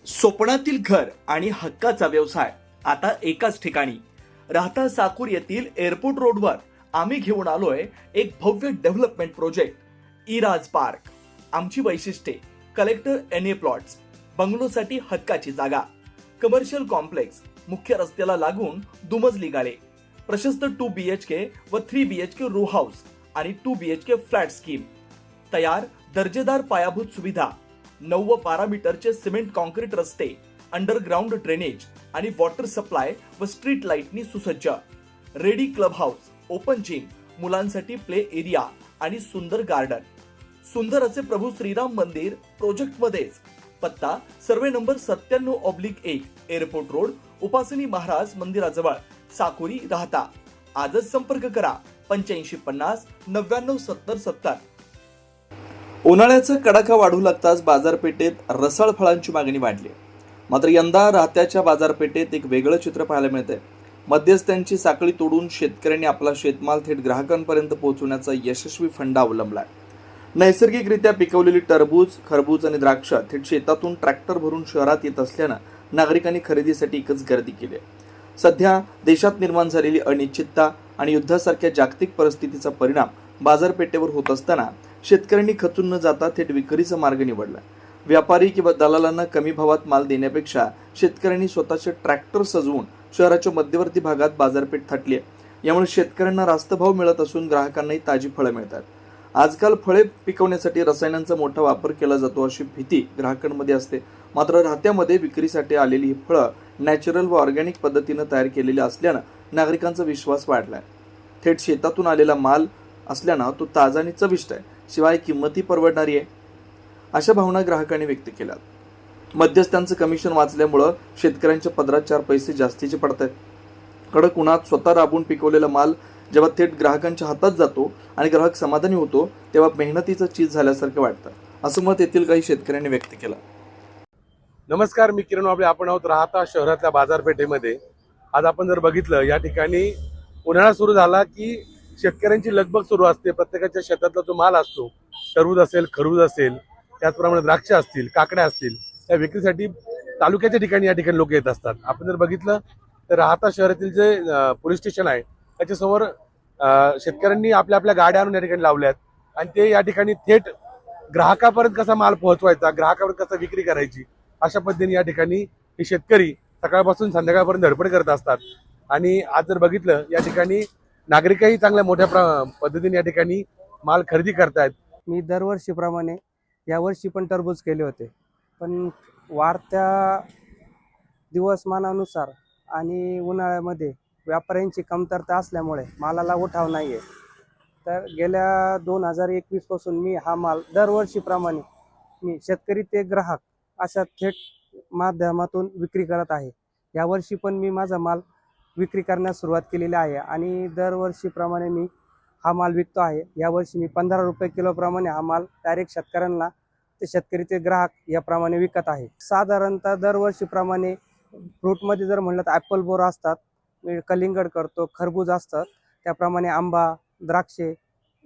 स्वप्नातील घर आणि हक्काचा व्यवसाय आता एकाच ठिकाणी. राहता साकूर येथील एअरपोर्ट रोडवर आम्ही घेऊन आलोय एक भव्य डेव्हलपमेंट प्रोजेक्ट इराज पार्क. आमची वैशिष्ट्ये: कलेक्टर एनए प्लॉट्स, बंगलोसाठी हक्काची जागा, कमर्शियल कॉम्प्लेक्स, मुख्य रस्त्याला लागून दुमजली गाळे, प्रशस्त 2 BHK व 3 BHK रो हाऊस आणि 2 BHK फ्लॅट स्कीम. तयार दर्जेदार पायाभूत सुविधा, 9 व 12 मीटरचे सिमेंट कॉन्क्रीट रस्ते, अंडरग्राउंड ड्रेनेज आणि वॉटर सप्लाय व स्ट्रीट लाईटनी सुसज्ज. Ready club house, open gym, मुलांसाठी प्ले एरिया आणि सुंदर गार्डन. सुंदर असे प्रभू श्रीराम मंदिर प्रोजेक्ट मध्येच. पत्ता: सर्वे नंबर 97/1, एअरपोर्ट रोड, उपासनी महाराज मंदिराजवळ, साकुरी, राहता. आजच संपर्क करा 8550 99 70 70. उन्हाळ्याचा कडाका वाढू लागताच बाजारपेठेत रसाळ फळांची मागणी वाढली. मात्र यंदा राहत्याच्या बाजारपेठेत एक वेगळं चित्र पाहायला मिळतंय. मध्यस्थांची साखळी तोडून शेतकऱ्यांनी आपला शेतमाल थेट ग्राहकांपर्यंत पोहोचवण्याचा यशस्वी फंडा अवलंबलाय. नैसर्गिकरित्या पिकवलेली टरबूज, खरबूज आणि द्राक्ष थेट शेतातून ट्रॅक्टर भरून शहरात येत असल्यानं नागरिकांनी खरेदीसाठी एकच गर्दी केली आहे. सध्या देशात निर्माण झालेली अनिश्चितता आणि युद्धासारख्या जागतिक परिस्थितीचा परिणाम बाजारपेठेवर होत असताना शेतकऱ्यांनी खचून न जाता थेट विक्रीचा मार्ग निवडला. व्यापारी किंवा दलालांना कमी भावात माल देण्यापेक्षा शेतकऱ्यांनी स्वतःचे ट्रॅक्टर सजवून शहराच्या मध्यवर्ती भागात बाजारपेठ थाटली आहे. यामुळे शेतकऱ्यांना रास्त भाव मिळत असून ग्राहकांनाही ताजी फळं मिळतात. आजकाल फळे पिकवण्यासाठी रसायनांचा मोठा वापर केला जातो अशी भीती ग्राहकांमध्ये असते. मात्र राहत्यामध्ये विक्रीसाठी आलेली ही फळं नॅचरल व ऑर्गॅनिक पद्धतीनं तयार केलेली असल्यानं नागरिकांचा विश्वास वाढलाय. थेट शेतातून आलेला माल असल्यानं तो ताजा आणि चविष्ट आहे, शिवाय किंमतही परवडणारी आहे, अशा भावना ग्राहकांनी व्यक्त केल्या. मध्यस्थांचं कमिशन वाचल्यामुळं शेतकऱ्यांच्या पदरात 4 पैसे जास्तीचे पडत आहेत. कडक उन्हात स्वतः राबून पिकवलेला माल जेव्हा थेट ग्राहकांच्या हातात जातो आणि ग्राहक समाधानी होतो तेव्हा मेहनतीचं चीज झाल्यासारखं वाटतं, असं मत येथील काही शेतकऱ्यांनी व्यक्त केलं. नमस्कार, मी किरण वाबळे. आपण आहोत राहता शहरातल्या बाजारपेठेमध्ये. आज आपण जर बघितलं, या ठिकाणी उन्हाळा सुरू झाला की शेतकऱ्यांची लगबग सुरू असते. प्रत्येकाच्या शेतातला जो माल असतो, टरबूज असेल, खरबूज असेल, त्याचप्रमाणे द्राक्ष असतील, काकड्या असतील, त्या विक्रीसाठी तालुक्याच्या ठिकाणी या ठिकाणी लोक येत असतात. आपण जर बघितलं तर राहता शहरातील जे पोलीस स्टेशन आहे त्याच्यासमोर शेतकऱ्यांनी आपल्या आपल्या गाड्या आणून या ठिकाणी लावल्यात आणि ते या ठिकाणी थेट ग्राहकापर्यंत कसा माल पोहोचवायचा, ग्राहकापर्यंत कसा विक्री करायची, अशा पद्धतीने या ठिकाणी हे शेतकरी सकाळपासून संध्याकाळपर्यंत धडपड करत असतात. आणि आज जर बघितलं, या ठिकाणी नागरिकही चांगल्या मोठ्या पद्धतीने या ठिकाणी माल खरेदी करतायत. मी दरवर्षीप्रमाणे यावर्षी पण टरबूज केले होते, पण वाढत्या दिवसमानानुसार आणि उन्हाळ्यामध्ये व्यापाऱ्यांची कमतरता असल्यामुळे मालाला उठाव नाही आहे. तर गेल्या 2021 पासून मी हा माल दरवर्षीप्रमाणे मी शेतकरी ते ग्राहक अशा थेट माध्यमातून विक्री करत आहे. यावर्षी पण मी माझा माल विक्री करण्यास सुरुवात केलेली आहे आणि दरवर्षीप्रमाणे मी हा माल विकतो आहे. यावर्षी मी 15 रुपये किलोप्रमाणे हा माल डायरेक्ट शेतकऱ्यांना, ते शेतकरी ते ग्राहक याप्रमाणे विकत आहे. साधारणतः दरवर्षीप्रमाणे फ्रूटमध्ये जर म्हणलं तर ॲपल बोर असतात, मी कलिंगड करतो, खरबूज असतात, त्याप्रमाणे आंबा, द्राक्षे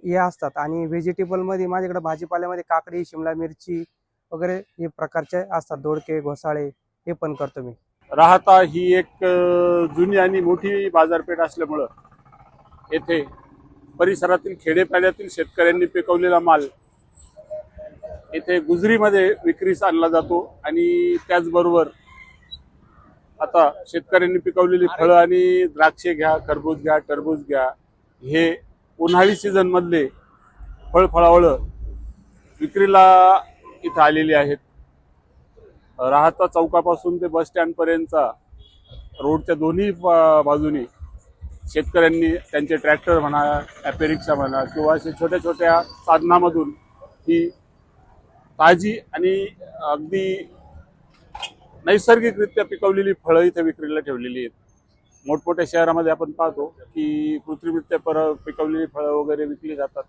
हे असतात. आणि व्हेजिटेबलमध्ये माझ्याकडे भाजीपाल्यामध्ये काकडी, शिमला मिरची वगैरे हे प्रकारचे असतात, दोडके, घोसाळे हे पण करतो मी. राहता ही एक जुनी आणि मोठी बाजारपेठ असल्यामुळं येथे परिसरातील खेडेपाड्यातील शेतकऱ्यांनी पिकवलेला माल येथे गुजरीमध्ये विक्रीस आणला जातो. आणि त्याचबरोबर आता शेतकऱ्यांनी पिकवलेली फळं आणि द्राक्षे घ्या, खरबूज घ्या, टरबूज घ्या, हे उन्हाळी सीझन मधले फळफळावळं विक्रीला इथं आलेली आहेत. राहता चौकापासून ते बस स्टँड पर्यंतचा रोडच्या दोन्ही बाजूनी शेतकऱ्यांनी त्यांचे ट्रॅक्टर म्हणा, ॲपेरिक्षा म्हणा किंवा असे छोट्या छोट्या साधनामधून ही ताजी आणि अगदी नैसर्गिकरित्या पिकवलेली फळं इथे विक्रीला ठेवलेली आहेत. मोठमोठ्या शहरामध्ये आपण पाहतो की कृत्रिमरित्या पिकवलेली फळं वगैरे विकली जातात,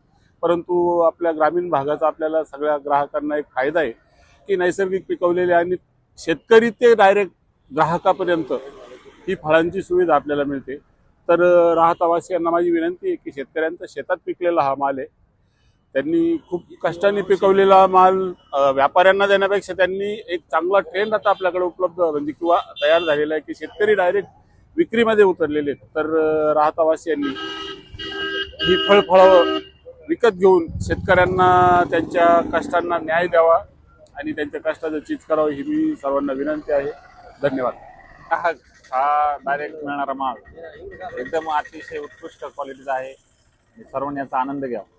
परंतु आपल्या ग्रामीण भागाचा आपल्याला सगळ्या ग्राहकांना एक फायदा आहे की नैसर्गिक पिकवलेले आणि शेतकरी ते डायरेक्ट ग्राहकापर्यंत ही फळांची सुविधा आपल्याला मिळते. तर राहतावासियांना माझी विनंती आहे की शेतकऱ्यांचा शेतात पिकलेला हा माल आहे त्यांनी खूप कष्टाने पिकवलेला माल व्यापाऱ्यांना देण्यापेक्षा त्यांनी एक चांगला ट्रेंड आता आपल्याकडे उपलब्ध म्हणजे किंवा तयार झालेला आहे की शेतकरी डायरेक्ट विक्रीमध्ये उतरलेले आहेत. तर राहतावासियांनी ही फळं विकत घेऊन शेतकऱ्यांना त्यांच्या कष्टांना न्याय द्यावा आणि त्यांच्या कष्टाचं चीज करावं ही मी सर्वांना विनंती आहे. धन्यवाद. हा डायरेक्ट मिळणारा माल एकदम अतिशय उत्कृष्ट क्वालिटीचा आहे. सर्वांनी याचा आनंद घ्यावा.